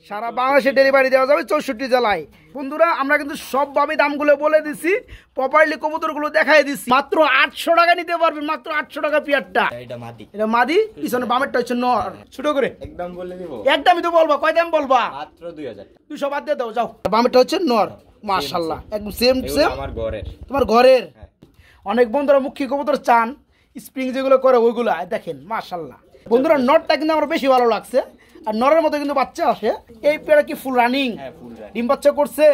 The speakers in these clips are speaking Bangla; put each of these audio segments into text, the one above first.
সারা বাংলাদেশে ডেলিভারি দেওয়া যাবে 64 জেলায়। বন্ধুরা আমরা কিন্তু সবভাবে দামগুলো বলে দিছি, প্রপারলি কবুতরগুলো দেখাই দিছি। মাত্র 800 টাকা নিতে পারবেন, মাত্র 800 টাকা পিয়ারটা। এটা মাদি, পিছনে বামেরটা হচ্ছে নর। ছোট করে একদম বলে দিব, একদমই তো বলবা। কয় দাম বলবা? মাত্র 2000 টাকা। 200 বাদ দিয়ে দাও, যাও। বামেরটা হচ্ছে নর, মাশাআল্লাহ একদম সেম সেম আমার ঘরের, তোমার ঘরের। অনেক বন্ধুরা মুখী কবুতর চান, স্প্রিং যেগুলো করে ওইগুলো দেখেন মাশাআল্লাহ। বন্ধুরা নরটা কিন্তু আমার বেশি ভালো লাগছে, আর নরের মতো কিন্তু বাচ্চা আসে। এই পেয়ারা কি ফুল রানিং? ডিম বাচ্চা করছে,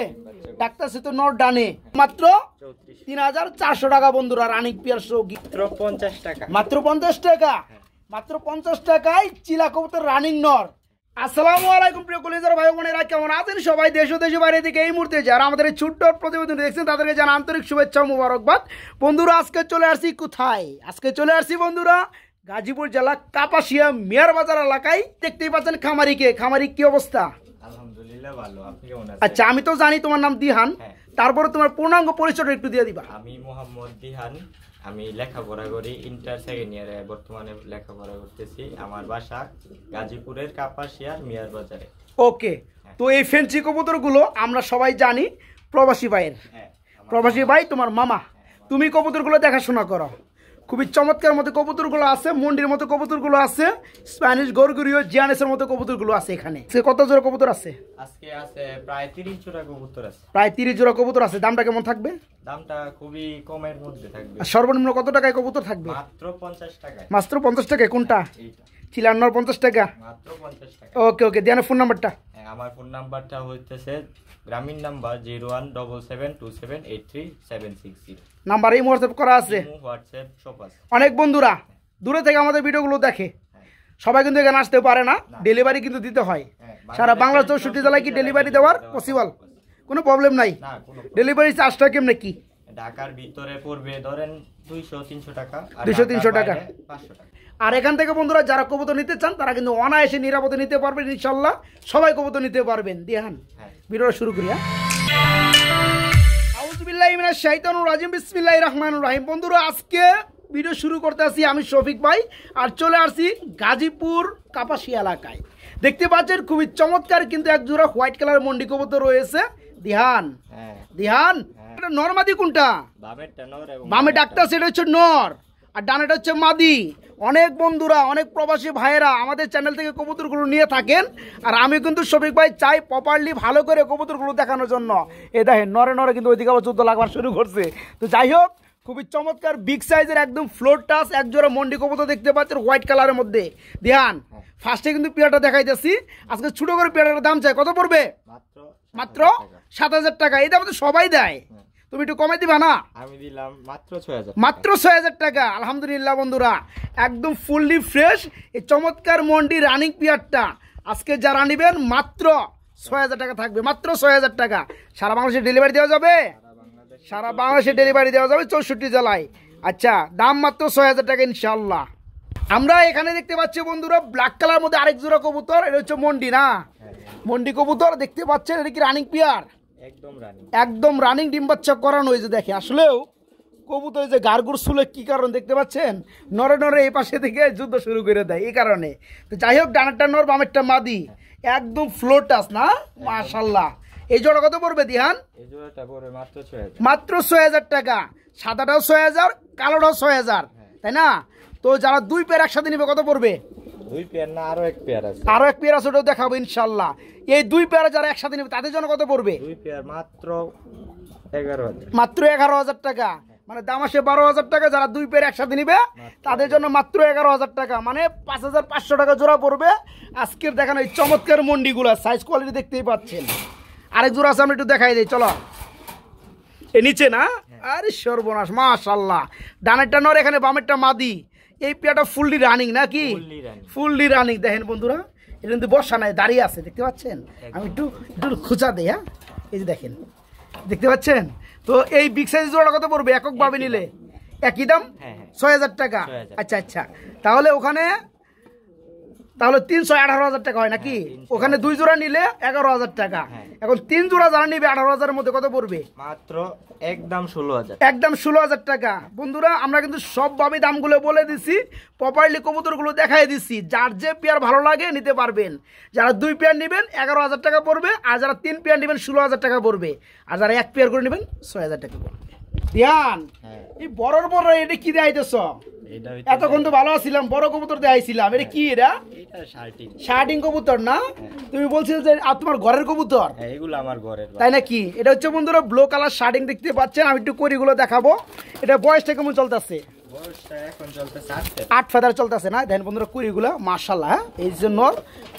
ডাক্তার সে তো নর ডানে। মাত্র 3400 টাকা বন্ধুরা, রানিং পেয়ার শো। মাত্র 50 টাকা, মাত্র 50 টাকা, মাত্র 50 টাকায় চিলা কবুতর রানিং নর। আসসালামু আলাইকুম প্রিয় কলিজার ভাই বোনেরা, কেমন আছেন সবাই? দেশ ও দেশের বাইরে থেকে এই মুহূর্তে যারা আমাদের এই ছোট্ট প্রতিবেদন দেখছেন তাদেরকে জানা আন্তরিক শুভেচ্ছা মুবারকবাদ। বন্ধুরা আজকে চলে আসছি কোথায়? আজকে চলে আসছি বন্ধুরা গাজীপুর জেলা কাপাসিয়া মিয়ার বাজার এলাকায়। দেখতেই পাচ্ছেন খামারিকে। খামারি কি অবস্থা? আলহামদুলিল্লাহ ভালো, আপনি কেমন আছেন? আচ্ছা আমি তো জানি তোমার নাম দিহান, তারপরে তোমার পূর্ণাঙ্গ পরিচয়টা একটু দিয়ে দিবা। আমি মোহাম্মদ দিহান, আমি লেখাপড়া করি, ইন্টার সেকেন্ড ইয়ারে বর্তমানে লেখাপড়া করতেছি। আমার বাসা গাজীপুরের কাপাসিয়ার মিয়ার বাজারে। ওকে, তো এই ফেন্সি কবুতরগুলো আমরা সবাই জানি প্রবাসী ভাইয়ের। প্রবাসী ভাই তোমার মামা, তুমি কবুতরগুলো দেখাশোনা করো। খুবই চমৎকার মতো কবুতরগুলো আছে, মন্ডির মতো কবুতরগুলো আছে, স্প্যানিশ গরগুরিও জিয়ানেসের মতো কবুতরগুলো আছে এখানে। কত জোড়া কবুতর আছে? আজকে আছে প্রায় 30 জোড়া কবুতর আছে। প্রায় 30 জোড়া কবুতর আছে। দামটা কেমন থাকবে? দামটা খুবই কমের মধ্যে থাকবে। সর্বনিম্ন কত টাকায় কবুতর থাকবে? মাত্র 50 টাকা। মাত্র 50 টাকায়? কোনটা? এইটা চিলান্নর 50 টাকা, মাত্র 50 টাকা। ওকে ওকে, দেন ফোন নাম্বারটা। আমার ফোন নাম্বারটা হইতেছে গ্রামীণ নাম্বার 0177278376 নাম্বার এই হোয়াটসঅ্যাপ করা আছে, হোয়াটসঅ্যাপ সব আছে। অনেক বন্ধুরা দূরে থেকে আমাদের ভিডিওগুলো দেখে, সবাই কিন্তু এখানে আসতে পারে না, ডেলিভারি কিন্তু দিতে হয়। সারা বাংলা 64 জেলায় কি ডেলিভারি দেওয়ার পসিবল? কোনো প্রবলেম নাই। ডেলিভারি চার্জটা কেমনে কি? ঢাকার ভিতরে পড়বে ধরেন 200-300 টাকা, 200-300 টাকা, 500 টাকা। আর এখান থেকে বন্ধুরা যারা কবুতর নিতে চান তারা কিন্তু অনায়াসে নিরাপদে নিতে পারবেন ইনশাল্লাহ। সবাই কবুতর নিতে পারবেন। দিহান ভিডিওটা শুরু করি। আউযুবিল্লাহি মিনাশ শাইতানির রাজিম, বিসমিল্লাহির রহমানির রহিম। বন্ধুরা আজকে ভিডিও শুরু করতে আসি আমি শফিক ভাই, আর চলে আসছি গাজীপুর কাপাসিয়া এলাকায়। দেখতে পাচ্ছেন খুবই চমৎকার কিন্তু এক জোড়া হোয়াইট কালার মন্ডি কবুতর রয়েছে। দিহান দিহান এটা নর মাদি কোনটা? বামে ডাক্তার সেটা হচ্ছে নর, আর ডানেটা হচ্ছে মাদি। অনেক বন্ধুরা, অনেক প্রবাসী ভাইয়েরা আমাদের চ্যানেল থেকে কবুতরগুলো নিয়ে থাকেন, আর আমি কিন্তু শফিক ভাই চাই প্রপারলি ভালো করে কবুতরগুলো দেখানোর জন্য। এ দেখেন নরে নরে কিন্তু ওইদিকে আবার যুদ্ধ লাগবার শুরু করছে। তো যাই হোক, খুবই চমৎকার বিগ সাইজের একদম ফ্লোর টাচ এক জোড়া মন্ডি কবুতর দেখতে পাচ্ছেন হোয়াইট কালারের মধ্যে। ধ্যান ফার্স্টে কিন্তু পেয়ারটা দেখাইতেছি। আজকে ছোট করে পেয়ারের দাম চাই, কত পড়বে? মাত্র 7000 টাকা। এই দাম তো সবাই দেয়, তুমি একটু কমে দিবা না? আমি দিলাম মাত্র 6000, মাত্র 6000 টাকা। আলহামদুলিল্লাহ বন্ধুরা, একদম ফুললি ফ্রেশ এই চমৎকার মন্ডি রানিং পিয়ারটা আজকে যারা নিবেন মাত্র 6000 টাকা থাকবে, মাত্র 6000 টাকা। সারা বাংলাদেশে ডেলিভারি দেওয়া যাবে, সারা বাংলাদেশে ডেলিভারি দেওয়া যাবে 64 জেলায়। আচ্ছা দাম মাত্র 6000 টাকা ইনশাল্লাহ। আমরা এখানে দেখতে পাচ্ছি বন্ধুরা ব্ল্যাক কালার মধ্যে আরেক জোড়া কবুতর, এটা হচ্ছে মন্ডি না? মন্ডি কবুতর দেখতে পাচ্ছেন, এটা কি রানিং পিয়ার? একদম রানিং, ডিম বাচ্চা করানো হয়েছে। দেখে আসলেও কবুতর যে গারগুর শুলে কি কারণ দেখতে পাচ্ছেন, নরে নরে এই পাশে থেকে যুদ্ধ শুরু করে দেয় এই কারণে। তো যাই হোক, ডানারটা নর বামেরটা মাদি, একদম ফ্লোর টাচ না? মাশাআল্লাহ। এই জোড়া কত পড়বে দিহান? এই জোড়াটা পড়বে মাত্র 6000, মাত্র 6000 টাকা। সাদাটাও 6000, কালোটাও 6000, তাই না? তো যারা দুই পেয়ার একসাথে নিবে কত পড়বে? দুই পেয়ার না আরো এক পেয়ার আছে, আরো এক পেয়ার আছে, ওটাও দেখাবো ইনশাল্লাহ। এই দুই পেয়ার যারা একসাথে নিবে তাদের জন্য কত পড়বে? দুই পেয়ার মাত্র 11000, মাত্র 11000 টাকা। মানে দাম আসে 12000 টাকা। যারা দুই পেয়ার একসাথে নিবে তাদের জন্য মাত্র 11000 টাকা, মানে 5500 টাকা জোড়া পড়বে। আজকের দেখানো এই চমৎকার মন্ডিগুলা সাইজ কোয়ালিটি দেখতেই পাচ্ছেন। আরেক জোড়া আছে, আমরা একটু দেখাই দিই চলো। এ নিচে না? আরে সর্বনাশ, মাশাআল্লাহ। ডানেরটা নর, এখানে বামেরটা মাদি। এই পেয়ারটা ফুললি রানিং নাকি? Fully running. দেখেন বন্ধুরা, এটা কিন্তু বসা নাই, দাঁড়িয়ে আছে, দেখতে পাচ্ছেন? আমি একটু খোঁচা দেই। হ্যাঁ এই যে দেখেন, দেখতে পাচ্ছেন? তো এই বিগ সাইজ জোড়া কত পড়বে একক ভাবে নিলে? একই দাম, 6000 টাকা। আচ্ছা আচ্ছা, তাহলে ওখানে 318,000 টাকা হয় নাকি? ওখানে দুই জোড়া নিলে 11000 টাকা। এখন 3 জোড়া যারা নিবে 18,000 এর মধ্যে কত পড়বে? মাত্র একদম 16,000। একদম 16,000 টাকা। বন্ধুরা আমরা কিন্তু সবভাবে দামগুলো বলে দিছি, প্রপারলি কবুতরগুলো দেখাই দিছি, যার যে পেয়ার ভালো লাগে নিতে পারবেন। যারা 2 পেয়ার নেবেন 11,000 টাকা পড়বে, আর যারা 3 পেয়ার নেবেন 16,000 টাকা পড়বে, আর যারা 1 পেয়ার করে নেবেন 6,000 টাকা পড়বে। ধ্যান এই বড়র বড় এটা কি দেখাইতেছ? এতক্ষণ তো ভালো ছিলাম, বড় কবুতর দেখাইছিলাম, এটা কি? এটা শার্টিং কবুতর না? তুমি বলছিলে যে তোমার ঘরের কবুতর? এগুলো আমার ঘরের, তাই নাকি? এটা হচ্ছে বন্ধুরা ব্লু কালার শার্টিং দেখতে পাচ্ছেন। আমি একটু করিগুলো দেখাবো। এটা বয়সটা কেমন চলতেছে? এখন চলতেছে 8 ফেদার চলতেছে না? দেখেন বন্ধুরা কুড়িগুলো মাশাআল্লাহ। হ্যাঁ এই যে নর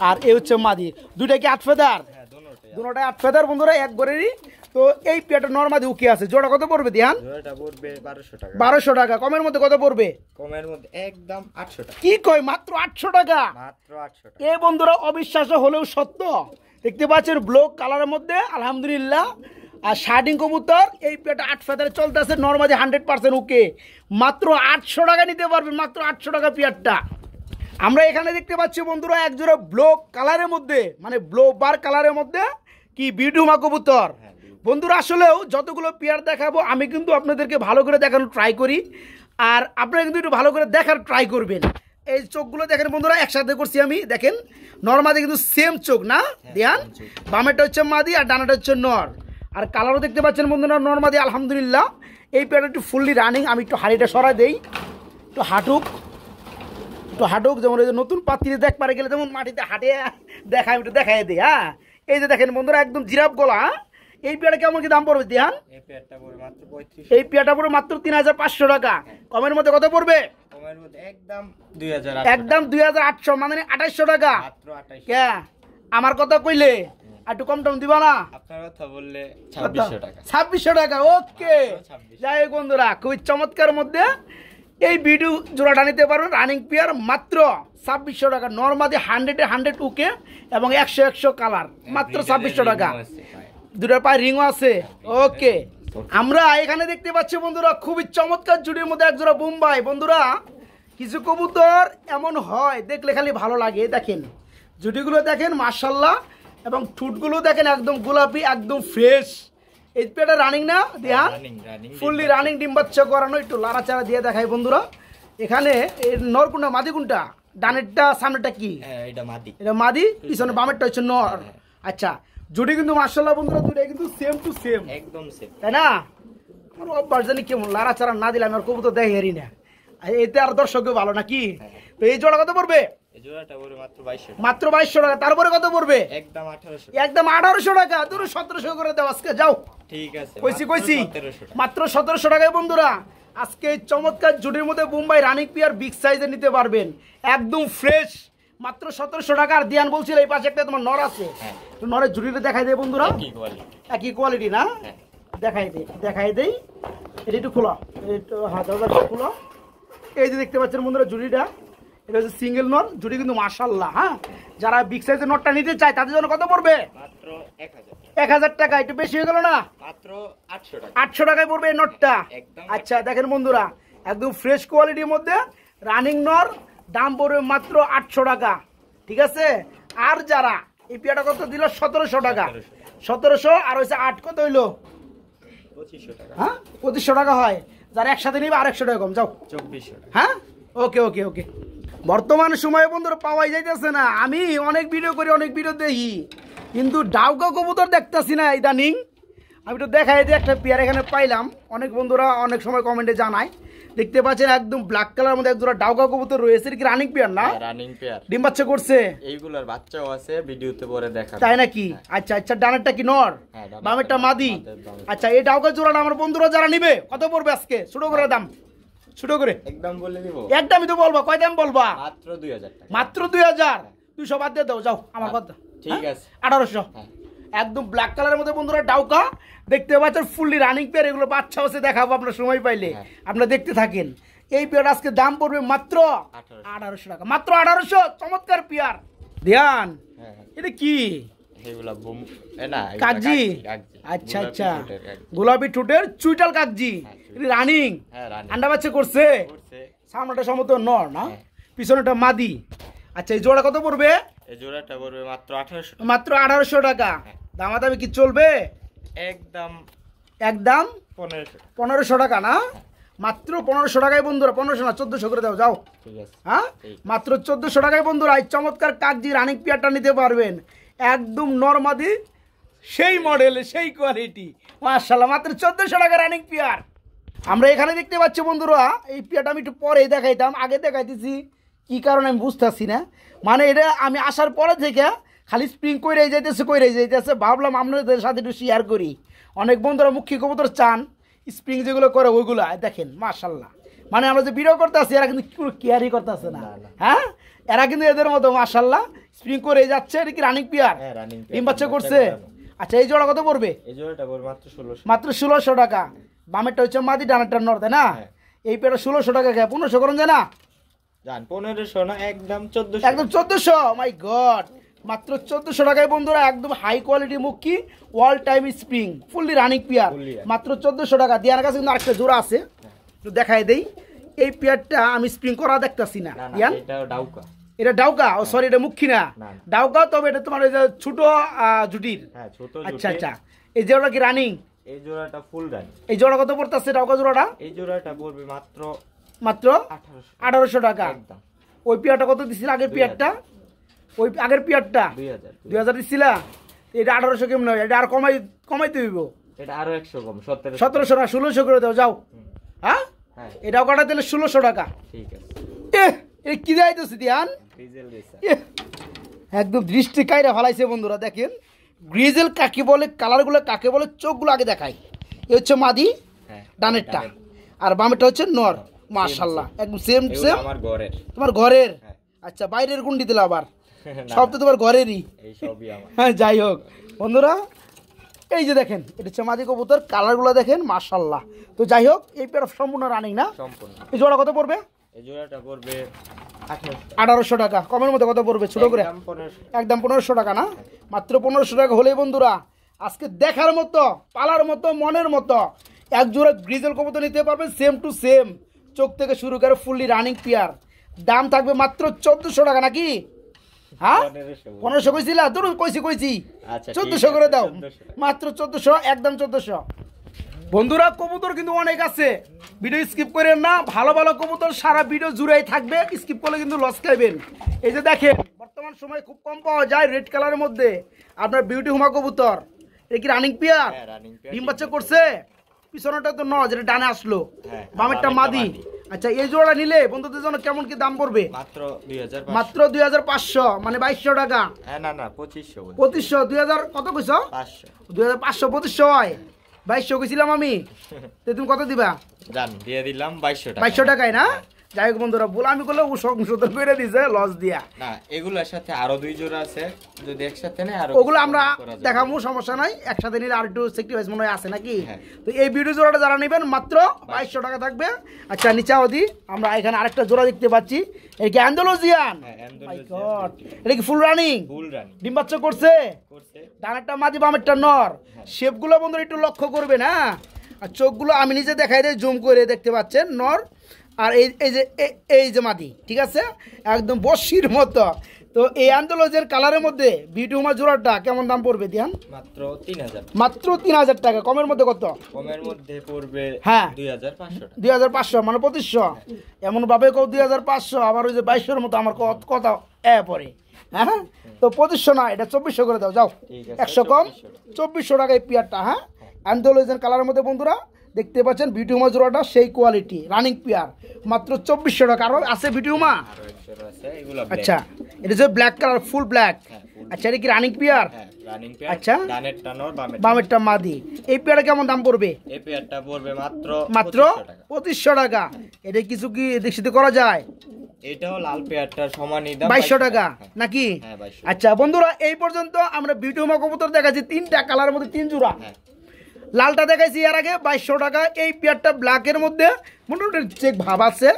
আর এই হচ্ছে মাদি, দুইটা কি 8 ফেদার? দুটোটাই 8 ফেদার বন্ধুরা, এক গড়েরই। তো এই পেয়ারটা নরমাদি উকি আছে। জোড়া কত পড়বে ধ্যান? জোড়াটা পড়বে 1200 টাকা। 1200 টাকা। কমের মধ্যে কত পড়বে? কমের মধ্যে একদম 800 টাকা। কি কয়? মাত্র 800 টাকা? মাত্র 800 টাকা। এই বন্ধুরা অবিশ্বাস্য হলেও সত্য। দেখতে পাচ্ছেন ব্লু কালারের মধ্যে আলহামদুলিল্লাহ। আর শার্টিং কবুতর এই পেয়ারটা 8 ফেদারে চলতেছে, নরমাদি 100% ওকে। মাত্র 800 টাকা নিতে পারবেন, মাত্র 800 টাকা পেয়ারটা। আমরা এখানে দেখতে পাচ্ছি বন্ধুরা এক জোড়া ব্লু কালারের মধ্যে, মানে ব্লু বার কালারের মধ্যে কি বিডুমা কবুতর। বন্ধুরা আসলেও যতগুলো পেয়ার দেখাবো আমি কিন্তু আপনাদেরকে ভালো করে দেখানোর ট্রাই করি, আর আপনারা কিন্তু একটু ভালো করে দেখার ট্রাই করবেন। এই চোখগুলো দেখেন বন্ধুরা, একসাথে করছি আমি। দেখেন নরমাদি কিন্তু সেম চোখ না? ধ্যান বামেরটা হচ্ছে মাদি আর ডানাটা হচ্ছে নর। আর কালারও দেখতে পাচ্ছেন বন্ধুরা নরমাদি আলহামদুলিল্লাহ। এই পেয়ারটা একটু ফুললি রানিং। আমি একটু হাড়িটা সরাই দেই, একটু হাঁটুক, একটু হাঁটুক। যেমন এই যে নতুন পাত্রী দেখ পারে গেলে যেমন মাটিতে হাঁটে দেখায়, একটু দেখাই দিই। হ্যাঁ এই যে দেখেন বন্ধুরা একদম জিরাফ গলা। এই পেয়ারটা কেমন কি দাম পড়বে ধ্যান? এই পেয়ারটা পড়বে মাত্র 3500। এই পেয়ারটা পড়বে মাত্র 3,500 টাকা। কমের মধ্যে কত পড়বে? কমের মধ্যে একদম 2000। একদম 2,800, মানে 2800 টাকা। মাত্র 2800। কে আমার কথা কইলে একটু কম টম দিবা না? আপনার কথা বললে 2600 টাকা। 2600 টাকা ওকে। যাই হোক বন্ধুরা খুবই চমৎকার মধ্যে এই ভিডিও জোড়াটা নিতে পারবেন। রানিং পেয়ার মাত্র 2600 টাকা। নরমাদি 100 ওকে এবং 100 কালার, মাত্র 2600 টাকা। দুটার পায়ে রিংও আছে ওকে। আমরা এখানে দেখতে পাচ্ছি বন্ধুরা খুবই চমৎকার জুড়ির মধ্যে এক জোড়া বোম্বাই। বন্ধুরা কিছু কবুতর এমন হয় দেখলে খালি ভালো লাগে। দেখেন জুটিগুলো দেখেন মাশাআল্লাহ, এবং ঠুটগুলো দেখেন একদম গোলাপি, একদম ফ্রেশ। এই পেটা রানিং না ধ্যান? ফুললি রানিং, ডিম বাচ্চা করানো। একটু লাড়াচাড়া দিয়ে দেখাই বন্ধুরা। এখানে নর কোনটা মাদি কোনটা? ডানেরটা সামনেটা কি? এটা মাদি। এটা মাদি, পিছনে বামেরটা হচ্ছে নর। আচ্ছা জুটি কিন্তু মাশাআল্লাহ বন্ধুরা দুটোই কিন্তু সেম টু সেম, একদম সেম, তাই না? আমার অভ্যাস জানি কেমন, লাড়াচাড়া না দিলে আমি আর কবুতর দেখি হারি না। এতে আর দর্শকও ভালো নাকি? তো এই জোড়া কত পড়বে? এই জোড়াটা পড়বে মাত্র 2200 টাকা। মাত্র 2200 টাকা। তারপরে কত পড়বে? একদম 1800। একদম 1800 টাকা। তুমি 1700 করে দাও আজকে, যাও। ঠিক আছে, কইছি মাত্র 1700 টাকায় বন্ধুরা আজকে চমৎকার জুটির মধ্যে বোম্বাই রানিং পিয়ার বিগ সাইজে নিতে পারবেন, একদম ফ্রেশ, মাত্র 1700 টাকা। আর দিয়ান বলছিল এই পাশে একটা তোমার নর আছে, তো নরের জুটিটা দেখাই দেয় বন্ধুরা। একই কোয়ালিটি না? দেখাই দেই। এটা একটু খোলা, একটু হাত খোলা। এই যে দেখতে পাচ্ছেন বন্ধুরা জুটিটা, এটা হচ্ছে সিঙ্গেল নর। জুটি কিন্তু মাশাআল্লাহ। হ্যাঁ যারা বিগ সাইজের নটটা নিতে চায় তাদের জন্য কত পড়বে? মাত্র 1000 টাকা। একটু বেশি হয়ে গেল না? মাত্র 800 টাকা। 800 টাকায় পড়বে এই নটটা। আচ্ছা দেখেন বন্ধুরা একদম ফ্রেশ কোয়ালিটির মধ্যে রানিং নর, দাম পড়বে মাত্র 800 টাকা। ঠিক আছে? আর যারা এই পেয়াটা কত দিল? 1700 টাকা। 1700 আর হচ্ছে 8 কত হইলো? 2500 টাকা। হ্যাঁ 2500 টাকা হয়। যারা একসাথে নিবে আর 100 টাকা কম, যাও 2400 টাকা। হ্যাঁ ওকে ওকে ওকে। বর্তমান সময়ে বন্ধুরা পাওয়াই যাইতেছে না। আমি অনেক ভিডিও করি, অনেক ভিডিও দেখি, কিন্তু ডাউকা কবুতর দেখতেছি না ইদানিং। আমি তো দেখাই যে একটা পেয়ার এখানে পাইলাম, অনেক বন্ধুরা অনেক সময় কমেন্টে জানায়। দেখতে পাচ্ছেন একদম ব্ল্যাক কালার মধ্যে একজোড়া ডাউকা কবুতর রয়েছে, কি রানিং পেয়ার না? রানিং পেয়ার, ডিম বাচ্চা করছে। এইগুলোর বাচ্চাও আছে, ভিডিওতে পরে দেখা, তাই নাকি? আচ্ছা আচ্ছা, ডানেরটা কি নর, বামেরটা মাদি? আচ্ছা এই ডাউকা জোড়াটা আমার বন্ধুরা যারা নিবে কত পড়বে আজকে? ছোট করে দাম, ছোট করে একদম বলে দিব। একদমই তো বলবা, কয় দাম বলবা? মাত্র 2000 টাকা। মাত্র 2000। 200 বাদ দিয়ে দাও, যাও আমার কথা। ঠিক আছে 1800। একদম ব্ল্যাক কালারের মধ্যে বন্ধুরা ডাউকা দেখতে পাচ্ছেন, ফুললি রানিং পেয়ার। এগুলো বাচ্চা হচ্ছে, দেখাবো আপনার সময় পাইলে, আপনারা দেখতে থাকেন। এই পেয়ার আজকে দাম পড়বে মাত্র 1800 টাকা। মাত্র 1800। চমৎকার পেয়ার। ধ্যান এটা কি? এগুলা না কাগজি? আচ্ছা আচ্ছা, গোলাপি ঠোঁটের চুইটাল কাগজি, রানিং। আন্ডা বাচ্চা করছে। সামনেটা সমত নর না, পিছনেটা মাদি। আচ্ছা এই জোড়া কত পড়বে? এই জোড়াটা পড়বে মাত্র 1800। মাত্র 1800 টাকা। দামাদামি কি চলবে? একদম একদম 1500। 1500 টাকা না? মাত্র 1500 টাকায় বন্ধুরা, 1500 না 1400 করে দাও, যাও। ঠিক আছে। হ্যাঁ, মাত্র 1400 টাকায় বন্ধুরা এই চমৎকার কাকজি রানিং পেয়ারটা নিতে পারবেন। একদম নরমাদি, সেই মডেল, সেই কোয়ালিটি, মাশাআল্লাহ, মাত্র 1400 টাকা রানিং পেয়ার। আমরা এখানে দেখতে পাচ্ছি বন্ধুরা, এই পেয়ারটা আমি একটু পরেই দেখাইতাম, আগে দেখাইতেছি কি কারণে আমি বুঝতেছি না। মানে এটা আমি আসার পরে থেকে খালি স্প্রিং কইরাই যাইতেছে, ভাবলাম আপনাদের সাথে একটু শেয়ার করি। অনেক বন্ধুরা মুখী কবুতর চান, স্প্রিং যেগুলো করে ওইগুলো দেখেন মাশাআল্লাহ। মানে আমরা যে ভিডিও করতেছি এরা কিন্তু কোনো কেয়ারই করতেছে না। হ্যাঁ, এরা কিন্তু এদের মতো মাশাআল্লাহ স্প্রিং করে যাচ্ছে। এটা কি রানিং পেয়ার? হ্যাঁ, রানিং পেয়ার। ডিম বাচ্চা করছে। আচ্ছা, এই জোড়া কত পড়বে? এই জোড়াটা পড়বে মাত্র 1600। মাত্র 1600 টাকা। বামেরটা হচ্ছে মাদি, ডানারটা নর, তাই না? এই পেয়ারটা 1600 টাকা খায়, 1500 করুন যায় না? জান 1500 না, একদম 1400। একদম 1400। মাই গড, মাত্র 1400 টাকায় বন্ধুরা একদম হাই কোয়ালিটি মুখী wall time spring fully running pair, মাত্র 1400 টাকা। দিয়ার কাছে কিন্তু আরেকটা জোড়া আছে, একটু দেখাই দেই। এই পেয়ারটা আমি স্প্রিং করা দেখতাছি না। দিয়ান, এটা ডাউকা। এটা ডাউকা? ও সরি, এটা মুখী না, ডাউকা। তবে এটা তোমার ওই যে ছোট জুটির। হ্যাঁ, ছোট। আচ্ছা আচ্ছা, এই জোড়া কি রানিং? এই জোড়াটা ফুল রানিং। এই জোড়া কত পড়তেছে ডাউকা জোড়াটা? এই জোড়াটা পড়বে মাত্র 1800 টাকা। একদম। ওই পেয়ারটা কত দিছিল আগের পেয়ারটা? ওই আগের পেয়ারটা 2000 দিছিলা। এটা 1800 কেমন হয়? এটা আর কমাইতে হইব। এটা আরো 100 কম, 1700 না 1600 করে দাও, যাও। হ্যাঁ, এটাও কাটা দিলে 1600 টাকা। ঠিক আছে। এ কি যাইতেছে দিয়ান? Diesel racer. একদম দৃষ্টি কাইরা ফেলাইছে বন্ধুরা। দেখেন গ্রিজেল কাকে বলে, কালারগুলো কাকে বলে, চোখগুলো আগে দেখাই। এ হচ্ছে মাদি, ডানেরটা, আর বামেরটা হচ্ছে নর। মাশাআল্লাহ, একদম সেম সেম। আমার ঘরের। তোমার ঘরের? আচ্ছা, বাইরের গুন্ডি দিলা আবার? সব তো তোমার ঘরেরই। এই সবই আমার। হ্যাঁ, যাই হোক বন্ধুরা, এই যে দেখেন এটা হচ্ছে মাদি কবুতর, কালারগুলো দেখেন মাশাআল্লাহ। তো যাই হোক, এই পেয়ার সম্পূর্ণ রানিং না? সম্পূর্ণ। এই জোড়া কত পড়বে? এই জোড়াটা পড়বে 1800 টাকা। কমের মধ্যে কত পড়বে ছোট করে? একদম 1500 টাকা না? মাত্র 1500 টাকা হলেই বন্ধুরা আজকে দেখার মতো, পালার মতো, মনের মতো এক জোড়া গ্রিজেল কবুতর নিতে পারবেন, সেম টু সেম, চোখ থেকে শুরু করে ফুললি রানিং পেয়ার। দাম থাকবে মাত্র 1400 টাকা নাকি? হ্যাঁ, 1500 কইছিলা? তোর কইছি 1400 করে দাও, মাত্র 1400, একদম 1400। বন্ধুরা কবুতর কিন্তু অনেক আছে, ভিডিও স্কিপ করেন না। ভালো ভালো কবুতর সারা ভিডিও জুড়েই থাকবে, স্কিপ করলে কিন্তু লস খাইবেন। এই যে দেখেন বর্তমান সময় খুব কম পাওয়া যায় রেড কালারের মধ্যে আপনার বিউটি হুমা কবুতর। এটা কি রানিং পেয়ার? ডিম বাচ্চা করছে? পিছনটা তো নয়, যেটা ডানে আসলো, বামেরটা মাদি। আচ্ছা, এই জোড়া নিলে বন্ধুদের জন্য কেমন কি দাম পড়বে? মাত্র 2500, মানে 2200 টাকা। না না, 2500। 2000 কত কইছো? 2500। 2500 হয়, 2200 কইছিলাম আমি। তুমি কত দিবা? জান দিয়ে দিলাম 2200 টাকা। 2200 টাকায় না? যাই হোক বন্ধুরা, বলে আমি করলে ও সংশোধন করে দিছে লস দিয়া। না, এগুলোর সাথে আরো 2 জোড়া আছে, যদি একসাথে নেই আরো ওগুলো আমরা দেখাবো, সমস্যা নাই। একসাথে নিলে আর একটু স্যাক্রিফাইস মনে হয় আছে নাকি? তো এই ভিডিও জোড়াটা যারা নেবেন মাত্র 2200 টাকা থাকবে। আচ্ছা, নিচে অদি আমরা এখানে আরেকটা জোড়া দেখতে পাচ্ছি। এটা কি অ্যান্ডালুসিয়ান? এটা কি ফুল রানিং? ডিম বাচ্চা করছে? ডানেরটা মাদি, বামেরটা নর। শেপগুলো বন্ধুরা একটু লক্ষ্য করবেন। হ্যাঁ, আর চোখগুলো আমি নিজে দেখাই দেয়, জুম করে দেখতে পাচ্ছেন নর, আর এই যে মাদি, ঠিক আছে, একদম বসির মতো। তো এই আন্দোলনের কালারের মধ্যে বিউটি হুমা জোড়াটা কেমন দাম পড়বে দিয়ান? মাত্র 3000। মাত্র 3000 টাকা। কমের মধ্যে কত? কমের মধ্যে পড়বে 2500 টাকা। 2500 মানে 2500। এমন ভাবে কও 2500, আবার ওই যে 2200 মতো আমার কথা পরে। হ্যাঁ, তো 2500 না, এটা 2400 করে দাও, যাও। 100 কম, 2400 টাকা এই পেয়ারটা। হ্যাঁ, অ্যান্ডোলজেন কালারের মধ্যে বন্ধুরা দেখতে পাচ্ছেন বিউটি হুমা জোড়াটা সেই কোয়ালিটি রানিং পেয়ার, মাত্র 2400 টাকা। আরো আছে বিউটি হুমা? আচ্ছা, এটা যে ব্ল্যাক কালার, ফুল ব্ল্যাক। আচ্ছা, এটা কি রানিং পেয়ার? আচ্ছা, বামেরটা মাদি। এই পেয়ারটা কেমন দাম পড়বে? এই পেয়ারটা পড়বে মাত্র 2500 টাকা। এটা কিছু কি দেখতে করা যায়? এটাও লাল পেয়ারটার সমানই দাম, 2200 টাকা নাকি? আচ্ছা বন্ধুরা, এই পর্যন্ত আমরা বিউটি হুমা কবুতর দেখাচ্ছি 3টা কালারের মধ্যে 3 জোড়া। লালটা দেখাইছি এর আগে 2200 টাকা। এই পেয়ারটা ব্ল্যাকের মধ্যে মোটামুটি চেক ভাব আছে।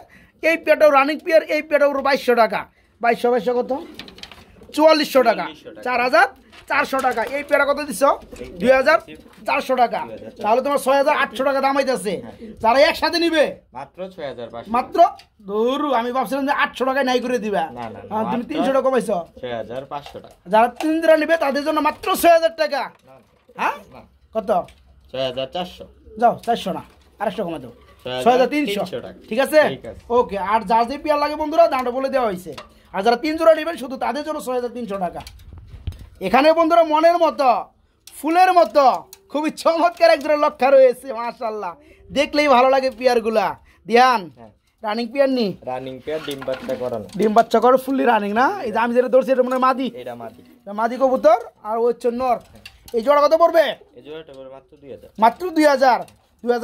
এই পেয়ারটাও রানিং পেয়ার, এই পেয়ারটাও 2200 টাকা। 2200 কত? 4400 টাকা, 4400 টাকা। এই পেয়ারা কত দিছো? 2400 টাকা। তাহলে তোমার 6800 টাকা দাম হইতেছে। যারা একসাথে নিবে মাত্র 6500, মাত্র দূর, আমি ভাবছিলাম যে 800 টাকায় নাই করে দিবা। না না তুমি 300 টাকা কমাইছো। 6500 টাকা। যারা 3 দিরা নিবে তাদের জন্য মাত্র 6000 টাকা। হ্যাঁ কত? 6400। যাও 400 না, 800 কমা দাও, 6300 টাকা। ঠিক আছে, ওকে। আর যার যে পেয়ার লাগে বন্ধুরা দামটা বলে দেওয়া হয়েছে। আর যারা 3 জোড়া নেবেন শুধু তাদের জন্য 6300 টাকা। এখানে বন্ধুরা মনের মতো ফুলের মতো খুবই চমৎকার এক জোড়া লক্ষা রয়েছে, মাশাআল্লাহ, দেখলেই ভালো লাগে পেয়ারগুলা। ধ্যান রানিং পেয়ার নি, রানিং পেয়ার, ডিম বাচ্চা করানো, ডিম বাচ্চা করে ফুললি রানিং না? এই যে আমি যেটা ধরছি এটা মনে হয় মাদি, এটা মাদি, এটা মাদি কবুতর আর ও হচ্ছে নর। এই জোড়া কত পড়বে? এই জোড়াটা পড়বে মাত্র 2000, মাত্র 2000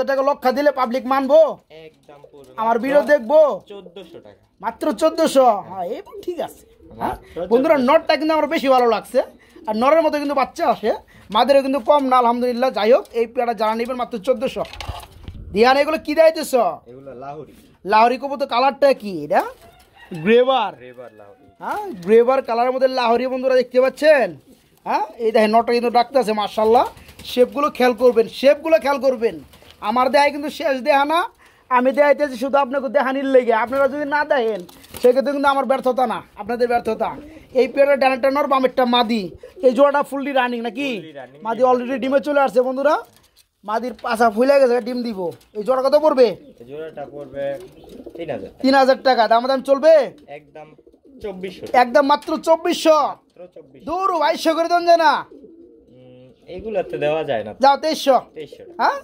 টাকা লক্ষা দিলে পাবলিক মানবো? একদম পড়বে আমার ভিডিও দেখবো? 1400 টাকা, মাত্র 1400। হ্যাঁ এই ঠিক আছে। হ্যাঁ বন্ধুরা নরটা কিন্তু আমার বেশি ভালো লাগছে, আর নরের মতো কিন্তু বাচ্চা আসে, মাদেরও কিন্তু কম না আলহামদুলিল্লাহ। যাই হোক এই পেয়ারা যারা নেবেন মাত্র 1400। দিয়ান এগুলো কি দিতেছ? এগুলো লাহোরি, লাহোরি কবুতর। কালারটা কি এটা? গ্রেভার, রেবার লাহোরি। হ্যাঁ গ্রেভার কালারের মধ্যে লাহোরি বন্ধুরা দেখতে পাচ্ছেন। হ্যাঁ এই দেখেন নটটা কিন্তু ডাকতেছে মাশাআল্লাহ। শেপগুলো খেয়াল করবেন, শেপগুলো খেয়াল করবেন। আমার দেখায় কিন্তু শেষ দেহা না, আমি দেখাইতেছি শুধু আপনাকে দেখানির লেগে। আপনারা যদি না দেখেন সেক্ষেত্রে কিন্তু আমার ব্যর্থতা না, আপনাদের ব্যর্থতা। এই পেয়ারের ডানেরটা নর, বামেরটা মাদি। এই জোড়াটা ফুললি রানিং নাকি? মাদি অলরেডি ডিমে চলে আসছে বন্ধুরা, মাদির পাশা ফুলে গেছে, ডিম দিব। এই জোড়া কত পড়বে? এই জোড়াটা পড়বে 3000, 3000 টাকা। দাম চলবে একদম 2400, একদম মাত্র 2400। মাত্র 2400। দূর 2200 করে দেন যায় না? এইগুলাতে দেওয়া যায় না। যাও 2300। 2300 টাকা। হ্যাঁ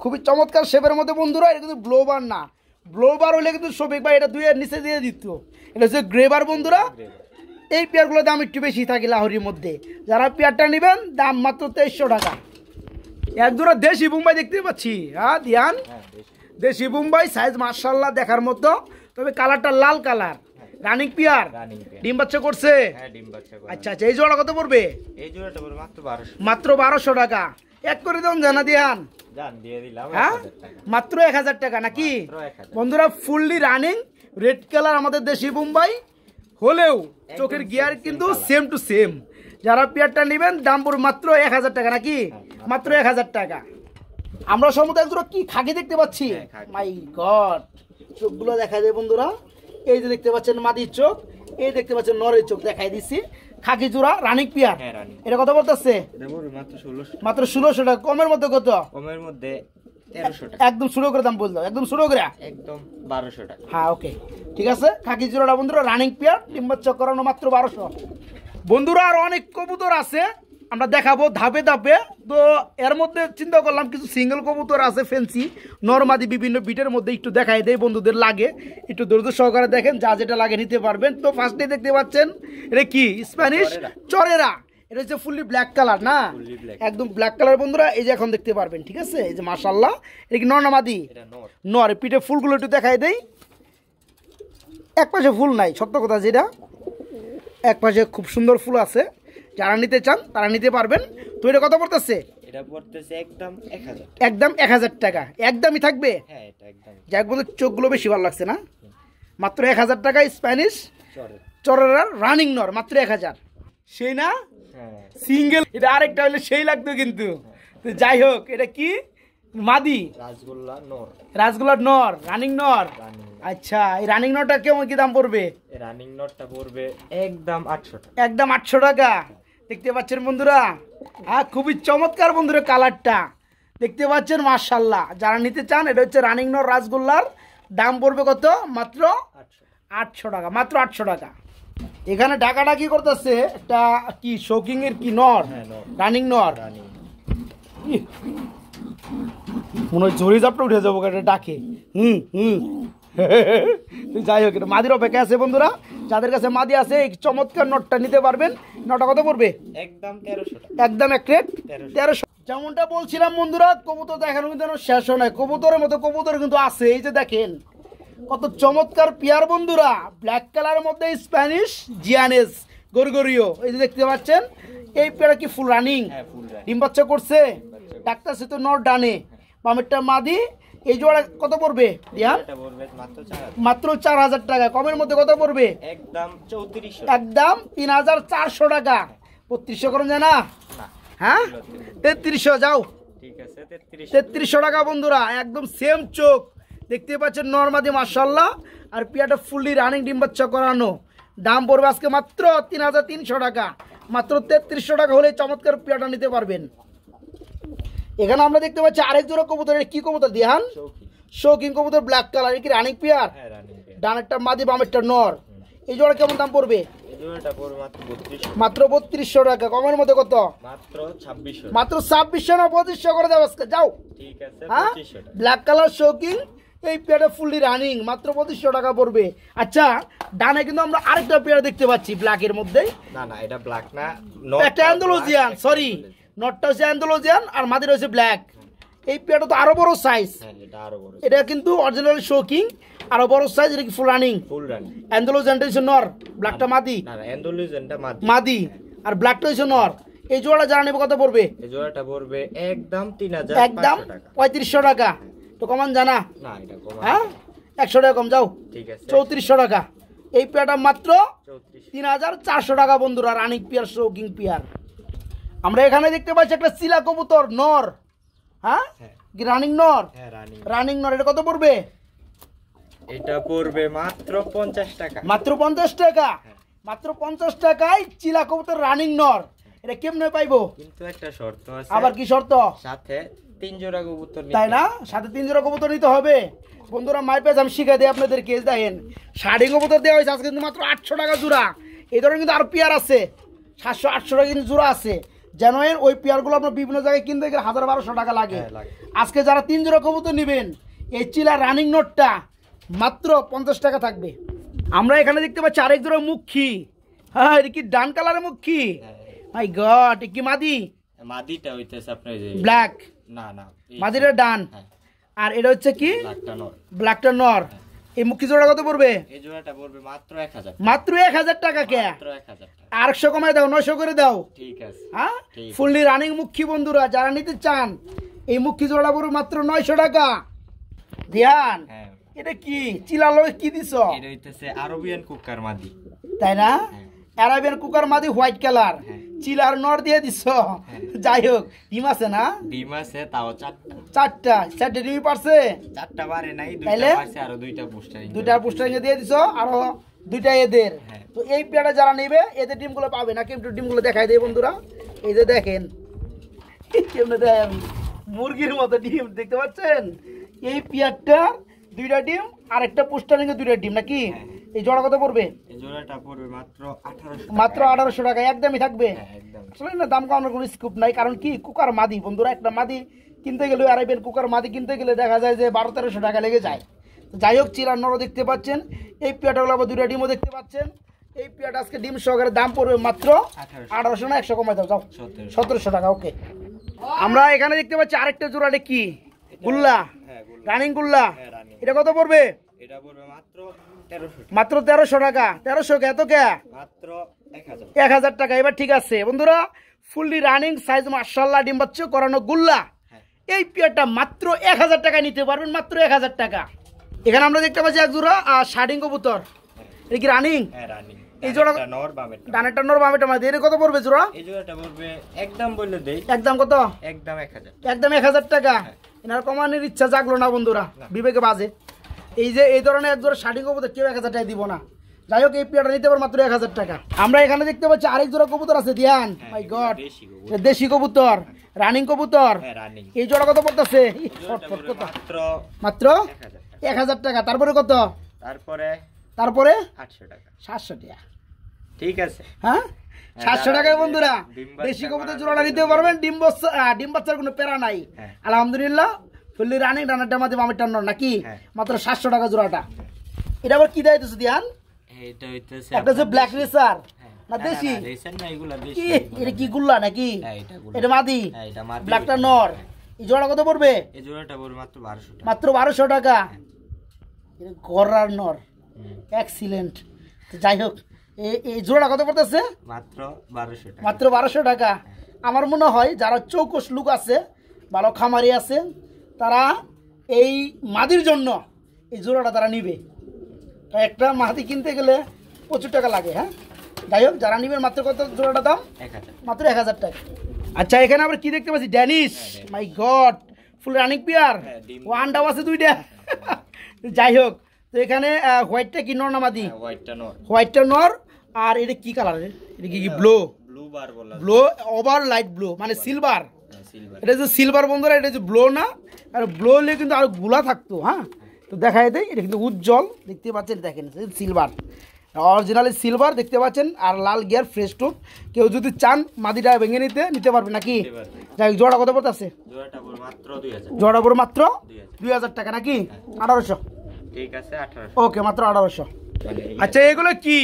খুবই চমৎকার শেপের মধ্যে বন্ধুরা। এটা কিন্তু ব্লোবার না, ব্লোবার হলে কিন্তু শফিক ভাই এটা 2 এর নিচে দিয়ে দিত। এটা হচ্ছে গ্রেভার বন্ধুরা। এই পেয়ারগুলোর দাম একটু বেশি থাকে লাহোরির মধ্যে। যারা পেয়ারটা নেবেন দাম মাত্র 2300 টাকা। এক জোড়া দেশি বোম্বাই দেখতে পাচ্ছি। হ্যাঁ ধ্যান, দেশি বোম্বাই সাইজ মাশাআল্লাহ দেখার মতো, তবে কালারটা লাল কালার। রানিং পেয়ার, ডিম বাচ্চা করছে? হ্যাঁ ডিম বাচ্চা করে। আচ্ছা আচ্ছা। এই জোড়া কত পড়বে? এই জোড়াটা পড়বে মাত্র 1200, মাত্র 1200 টাকা। এক করে দেন জানা ধ্যান। জান দিয়ে দিলাম হ্যাঁ 1000 টাকা, মাত্র 1000 টাকা নাকি? মাত্র 1000। বন্ধুরা ফুললি রানিং রেড কালার আমাদের দেশি বোম্বাই হলেও চোখের গিয়ার কিন্তু সেম টু সেম। যারা পেয়ারটা নেবেন দাম পড়বে মাত্র 1000 টাকা নাকি? মাত্র 1000 টাকা। আমরা সমুদ্র একজোড়া কি খাকি দেখতে পাচ্ছি, মাই গড। চোখগুলো দেখা যায় বন্ধুরা, এই যে দেখতে পাচ্ছেন মাদির চোখ, এই দেখতে পাচ্ছেন নরের চোখ, দেখাই দিচ্ছি। খাকি জোড়া রানিং পেয়ার। এটা কত বলতেছে? এটা পড়বে মাত্র 1600, মাত্র 1600 টাকা। কমের মধ্যে কত? কমের মধ্যে 1300 টাকা, একদম শুরু করে দাম বলতো, একদম শুরু করে। একদম 1200 টাকা। হ্যাঁ ওকে ঠিক আছে। খাকি জোড়াটা বন্ধুরা রানিং পেয়ার, ডিম বাচ্চা করানো, মাত্র 1200। বন্ধুরা আর অনেক কবুতর আছে, আমরা দেখাবো ধাপে ধাপে। তো এর মধ্যে চিন্তা করলাম কিছু সিঙ্গেল কবুতর আছে ফেন্সি নরমাদি বিভিন্ন বিটের মধ্যে, একটু দেখাই দেয় বন্ধুদের লাগে, একটু ধৈর্য সহকারে দেখেন, যা যেটা লাগে নিতে পারবেন। তো ফার্স্টে দেখতে পাচ্ছেন এটা কি স্প্যানিশ চরেরা। এটা হচ্ছে ফুললি ব্ল্যাক কালার না, একদম ব্ল্যাক কালার বন্ধুরা। এই যে এখন দেখতে পারবেন, ঠিক আছে। এই যে মাশাআল্লাহ, এটা কি নর না মাদি? নর। পিঠে ফুলগুলো একটু দেখাই দেই। এক পাশে ফুল নাই, সত্য কথা যেটা, এক পাশে খুব সুন্দর ফুল আছে। যারা নিতে চান তারা নিতে পারবেন। তো এটা কত পড়তেছে? এটা পড়তেছে একদম 1000, একদম 1000 টাকা। একদমই থাকবে? হ্যাঁ এটা একদম। যাক বন্ধু চোখগুলো বেশি ভালো লাগছে না? মাত্র 1000 টাকা স্প্যানিশ চরে, চরের রানিং নর, মাত্র 1000। সেই না হ্যাঁ সিঙ্গেল, এটা আরেকটা হলে সেই লাগতো কিন্তু। তো যাই হোক, এটা কি মাদি? রাসগোল্লা নর, রাসগোল্লার নর, রানিং নর। রানিং। আচ্ছা এই রানিং নরটা কেমন কি দাম পড়বে? এই রানিং নরটা পড়বে একদম 800 টাকা, একদম 800 টাকা। দেখতে পাচ্ছেন বন্ধুরা, হ্যাঁ খুবই চমৎকার বন্ধুরা কালারটা দেখতে পাচ্ছেন মাশাআল্লাহ। যারা নিতে চান এটা হচ্ছে রানিং নর রাসগোল্লার, দাম পড়বে কত? মাত্র 800 টাকা, মাত্র 800 টাকা। এখানে ডাকাডাকি করতেছে একটা কি শোকিং এর কি নর, রানিং নর। ইহ, মনে হয় জড়ি জাপটা উঠে যাবো এটা ডাকে। যাই হোক, এটা মাদির অপেক্ষা আছে বন্ধুরা। যাদের কাছে মাদি আছে এই চমৎকার নটটা নিতে পারবেন। নটটা কত পড়বে? একদম 1300 টাকা, একদম এক রেট 1300। যেমনটা বলছিলাম বন্ধুরা, কবুতর দেখানো কিন্তু শেষ হয় না। কবুতরের মতো কবুতর কিন্তু আছে। এই যে দেখেন কত চমৎকার পেয়ার বন্ধুরা, ব্ল্যাক কালারের মধ্যে স্প্যানিশ জিয়ানেস গরগরিও। এই যে দেখতে পাচ্ছেন এই পেয়ারা কি ফুল রানিং? ডিম বাচ্চা করছে, ডাক্তার সে তো নর ডানে, বামেরটা মাদি। এই জোড়া কত পড়বে দিহান? এটা পড়বে মাত্র 4000 মাত্র 4000 টাকা। কমের মধ্যে কত পড়বে? একদম 3400 একদম 3400 টাকা। 3200 করুন যায় না? না হ্যাঁ 3300 যাও। ঠিক আছে 3300 টাকা বন্ধুরা, একদম সেম চোখ দেখতে পাচ্ছেন নরমাদি মাশাআল্লাহ। আর পিয়াটা ফুললি রানিং ডিম বাচ্চা করানো। দাম পড়বে আজকে মাত্র 3300 টাকা। মাত্র 3300 টাকা হলে চমৎকার পিয়াটা নিতে পারবেন। এখানে আমরা দেখতে পাচ্ছি আরেক জোড়া কবুতর। এটা কি কবুতর দিহান? শৌখিন কবুতর, ব্ল্যাক কালার। কি রানিং পিয়ার? হ্যাঁ রানিং পেয়ার। ডানেরটা মাদি বামেরটা নর। এই জোড়া কেমন দাম পড়বে? এই জোড়াটা পড়বে মাত্র 3200 মাত্র 3200 টাকা। কমের মধ্যে কত? মাত্র 2600 মাত্র 2600 না 2500 করে দেব আজকে যাও। ঠিক আছে হ্যাঁ 2500 টাকা। ব্ল্যাক কালার শৌখিন, এই পেয়ারটা ফুললি রানিং, মাত্র 2500 টাকা পড়বে। আচ্ছা ডানে কিন্তু আমরা আরেকটা পেয়ার দেখতে পাচ্ছি ব্ল্যাকের মধ্যে। না না এটা ব্ল্যাক না, একটা অ্যান্ডালুজিয়ান, সরি নটটা হচ্ছে অ্যান্ডালুজিয়ান আর মাদির হচ্ছে ব্ল্যাক। এই পেয়ারটা তো আরো বড় সাইজ। হ্যাঁ এটা আরো বড়। এটা কিন্তু অরিজিনাল শৌখিন, আরো বড় সাইজ। এটা কি ফুল রানিং? Full running. অ্যান্ডালুজিয়ানটা হচ্ছে নর, ব্ল্যাকটা মাদি। না না অ্যান্ডালুজিয়ানটা মাদি। মাদি আর ব্ল্যাকটা হচ্ছে নর। এই জোড়াটা যারা নেবে কত পড়বে? এই জোড়াটা পড়বে একদম একদম 3500 টাকা। 3500 টাকা। তো কমান জানা? না এটা কম। হ্যাঁ 100 টাকা কম যাও। ঠিক আছে 3400 টাকা। এই পেয়ারটা মাত্র 3400। 3400 টাকা বন্ধুরা, রানিং পিয়ার, শৌকিং পিয়ার। আমরা এখানে দেখতে পাচ্ছি একটা চিলা কবুতর নর। হ্যাঁ হ্যাঁ রানিং নর। হ্যাঁ রানিং। রানিং নর। এটা কত পড়বে? এটা পড়বে মাত্র 50 টাকা। মাত্র 50 টাকা। মাত্র 50 টাকায় চিলা কবুতর রানিং নর। এটা কেমনে পাইবো? কিন্তু একটা শর্ত আছে। আবার কি শর্ত? সাথে 3 জোড়া কবুতর নিতে তাই না? সাথে 3 জোড়া কবুতর নিতে হবে। বন্ধুরা মাই পেজ আমি শিখাই দিই আপনাদের। কেস দেখেন শাড়ি কবুতর দেওয়া হয়েছে আজকে কিন্তু মাত্র 800 টাকা জোড়া। এই ধরনের কিন্তু আরো পেয়ার আছে 700 800 টাকা কিন্তু জোড়া আছে। জানেন ওই পেয়ারগুলো আপনার বিভিন্ন জায়গায় কিনতে গেলে 1000-1200 টাকা লাগে। আজকে যারা 3 জোড়া কবুতর নেবেন এই চিলা রানিং নোটটা মাত্র 50 টাকা থাকবে। আমরা এখানে দেখতে পাচ্ছি আরেক জোড়া মুখী। হ্যাঁ এটা কি ডান কালারের মুখী? মাই গড, কি মাদি? মাদিটা হইতেছে আপনার এই যে ব্ল্যাক। না না মাদিটা ডান। হ্যাঁ আর এটা হচ্ছে কি? ব্ল্যাকটা নর। ব্ল্যাকটা নর। এই মুখী জোড়া কত পড়বে? এই জোড়াটা পড়বে মাত্র 1000। মাত্র 1000 টাকা। কে মাত্র 1000 টাকা। 800 কমায় দাও, 900 করে দাও। ঠিক আছে। হ্যাঁ ঠিক। ফুললি রানিং মুখী বন্ধুরা যারা নিতে চান এই মুখী জোড়া পড়বে মাত্র 900 টাকা। ধ্যান হ্যাঁ এটা কি চিলালো কি দিছ? এটা হইতেছে আরবিয়ান কুকার মাদি। তাই না? হ্যাঁ অ্যারাবিয়ান কুকার মাদি হোয়াইট কালার। হ্যাঁ। চিলার নর দিয়ে দিছ। যাই হোক ডিম আছে না? ডিম আছে তাও 4টা। 4টা ডিম পারছে? 4টা বারে নাই, তাইলে? 2টা পারছে আর 2টা পোস্টারিং। 2টা পোস্টারিং দিয়ে দিছ আর 2টা এদের। হ্যাঁ। তো এই পেয়ারটা যারা নেবে এদের ডিমগুলো পাবে না। কিন্তু ডিমগুলো দেখাই দেয় বন্ধুরা। এই যে দেখেন কেমনে দেয় আমি মুরগির মতো ডিম দেখতে পাচ্ছেন। এই পেয়ারটা 2টা ডিম আর একটা পোস্টারিং এ 2টা ডিম নাকি? এই জোড়া কত পড়বে? এই জোড়াটা পড়বে মাত্র 1800 টাকা। মাত্র 1800 টাকা। একদমই থাকবে। হ্যাঁ একদম। আসলে না দাম কমানোর কোনো স্কোপ নাই। কারণ কি কুকার মাদি বন্ধুরা, একটা মাদি কিনতে গেলে আরাইবেন কুকার মাদি কিনতে গেলে দেখা যায় যে 1200-1300 টাকা লেগে যায়। তো যাই হোক চিলার নরও দেখতে পাচ্ছেন। এই পেয়ারটাগুলো আবার 2টা ডিমও দেখতে পাচ্ছেন। এই পেয়ারটা আজকে ডিম সহকারে দাম পড়বে মাত্র 1800 না 100 কমাই দাও যাও 1700 টাকা। ওকে আমরা এখানে দেখতে পাচ্ছি আরেকটা জোড়াটা কি গুল্লা, হ্যাঁ গুলো। রানিং গুল্লা। হ্যাঁ রানিং। এটা কত পড়বে? এটা পড়বে মাত্র 1300 টাকা। মাত্র 1300 টাকা। 1300 কে এত কে? মাত্র 1000। 1000 টাকা। এবার ঠিক আছে বন্ধুরা ফুললি রানিং সাইজ মাশাআল্লাহ ডিম বাচ্চা করানো গুল্লা। এই পেয়ারটা মাত্র 1000 টাকা নিতে পারবেন, মাত্র 1000 টাকা। এখানে আমরা দেখতে পাচ্ছি এক জোড়া শার্টিং কবুতর। এটা কি রানিং? হ্যাঁ রানিং। এই জোড়া নর বামেটা। ডানেরটা নর বামেরটা মাঝে। এর কত পড়বে জোড়া? এই জোড়াটা পড়বে একদম বলে দেই একদম কত? একদম 1000। একদম 1000 টাকা। এনার কমানোর ইচ্ছা জাগলো না বন্ধুরা, বিবেকে বাজে। এই যে এই ধরনের এক জোড়া শার্টিং কবুতর কেউ 1000 টাকা দিব না। যাই হোক এই পেয়ারটা নিতে পারো মাত্র 1000 টাকা। আমরা এখানে দেখতে পাচ্ছি আরেক জোড়া কবুতর আছে ধ্যান। মাই গড, দেশি কবুতর, রানিং কবুতর। হ্যাঁ রানিং। এই জোড়া কত পড়তেছে? মাত্র মাত্র 1000 টাকা। 1000 টাকা। তারপরে কত? তারপরে তারপরে 800 টাকা। 700 টাকা। ঠিক আছে। হ্যাঁ 700 টাকায় বন্ধুরা ডিম বাচ্চা দেশি কবুতর জোড়াটা নিতে পারবেন। ডিম বাচ্চার কোনো প্যারা নাই। হ্যাঁ। আলহামদুলিল্লাহ ফুললি রানিং, ডানারটা মাঝে বামেরটা নর নাকি? হ্যাঁ। মাত্র 700 টাকা জোড়াটা। এটা আবার কি দেয় দিছো ধ্যান? এটা হইতেছে একটা যে ব্ল্যাক রেসার না না, দেশি? না, রেসার না, এগুলা দেশি। এটা কি গুল্লা নাকি? হ্যাঁ, এটা গুল্লা। এটা মাদি, হ্যাঁ, এটা মাদি। ব্ল্যাকটা নর। এই জোড়া কত পড়বে? এই জোড়াটা পড়বে মাত্র 1200 টাকা। মাত্র 1200 টাকা। এটা গড়ার নর, এক্সিলেন্ট। তো যাই হোক এই জোড়া কত পড়তেছে? মাত্র 1200 টাকা। মাত্র 1200 টাকা। আমার মনে হয় যারা চৌকস লুক আছে, ভালো খামারি আছে, তারা এই মাদির জন্য এই জোড়াটা তারা নিবে। একটা মাদি কিনতে গেলে প্রচুর টাকা লাগে। হ্যাঁ, যাই হোক, যারা নিবেন মাত্র কত জোড়াটা দাম? 1000 মাত্র 1000 টাকা। আচ্ছা, এখানে আবার কি দেখতে পাচ্ছি? ড্যানিশ। মাই গড, ফুল রানিং পেয়ার। ও আন্ডাও আছে 2টা। যাই হোক, তো এখানে হোয়াইটটা কি নর না মাদি? হোয়াইটটা নর। আর এটা কি কালার? এটা কি blue? Blue over light blue, মানে সিলভার। এটা যে সিলভার বন্ধুরা, এটা যে ব্লু না। আর ব্লু হলে কিন্তু আরো গুলা থাকতো। হ্যাঁ, তো দেখাই দেয়, এটা কিন্তু উজ্জ্বল দেখতে পাচ্ছেন। দেখেন সিলভার, অরিজিনালি সিলভার দেখতে পাচ্ছেন। আর লাল গিয়ার, ফ্রেশ টুট। কেউ যদি চান মাদিটা ভেঙে নিতে পারবে নাকি? যাই হোক, জোড়া কত পড়তে আছে? জোড়া পড়ে মাত্র 2000 টাকা নাকি? 1800। ঠিক আছে, 1800। ওকে, মাত্র 1800। আচ্ছা, এগুলো কি?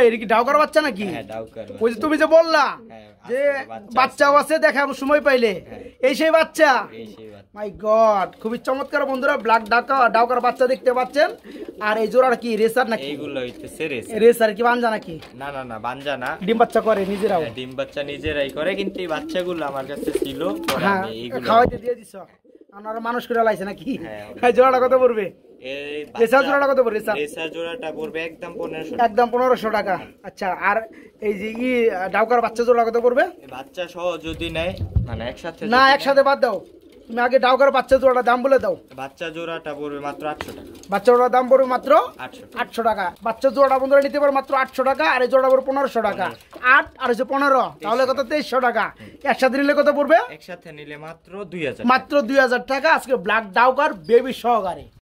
এটা কি ডাউকার বাচ্চা নাকি? ওই যে তুমি যে বললা যে বাচ্চাও আছে, দেখাবো সময় পাইলে। এই সেই বাচ্চা? মাই গড, খুবই চমৎকার বন্ধুরা। ব্ল্যাক ডাউকার বাচ্চা দেখতে পাচ্ছেন। আর এই জোড়াটা কি রেসার নাকি? এইগুলো হইতেছে রেসার কি বানজা নাকি? না না না, বানজা না। ডিম বাচ্চা করে নিজেরাও? ডিম বাচ্চা নিজেরাই করে, কিন্তু এই বাচ্চাগুলো আমার কাছে ছিল। হ্যাঁ, খাওয়াইতে দিয়ে দিছ? আপনারা মানুষ করে লাইছে নাকি? জোড়াটা কত পড়বে? রেসার জোড়াটা কত পড়বে? রেসার জোড়াটা পড়বে একদম 1500। একদম 1500 টাকা। আচ্ছা, আর এই যে ডাউকার বাচ্চা জোড়া কত পড়বে? বাচ্চা সহ যদি নেয়, মানে একসাথে না, একসাথে বাদ দাও। তুমি আগে ডাউকার বাচ্চা জোড়াটা দাম বলে দাও। বাচ্চা জোড়াটা পড়বে মাত্র 800 টাকা। বাচ্চা জোড়ার দাম পড়বে মাত্র 800 টাকা। বাচ্চা জোড়া বন্ধুরা নিতে পারো মাত্র 800 টাকা। আর এই জোড়া পড়বে 1500 টাকা। 8 আর হচ্ছে 15, তাহলে কত? 2300 টাকা। একসাথে নিলে কত পড়বে? একসাথে নিলে মাত্র 2000। মাত্র 2000 টাকা আজকে ব্ল্যাক ডাউকার বেবি সহকারে।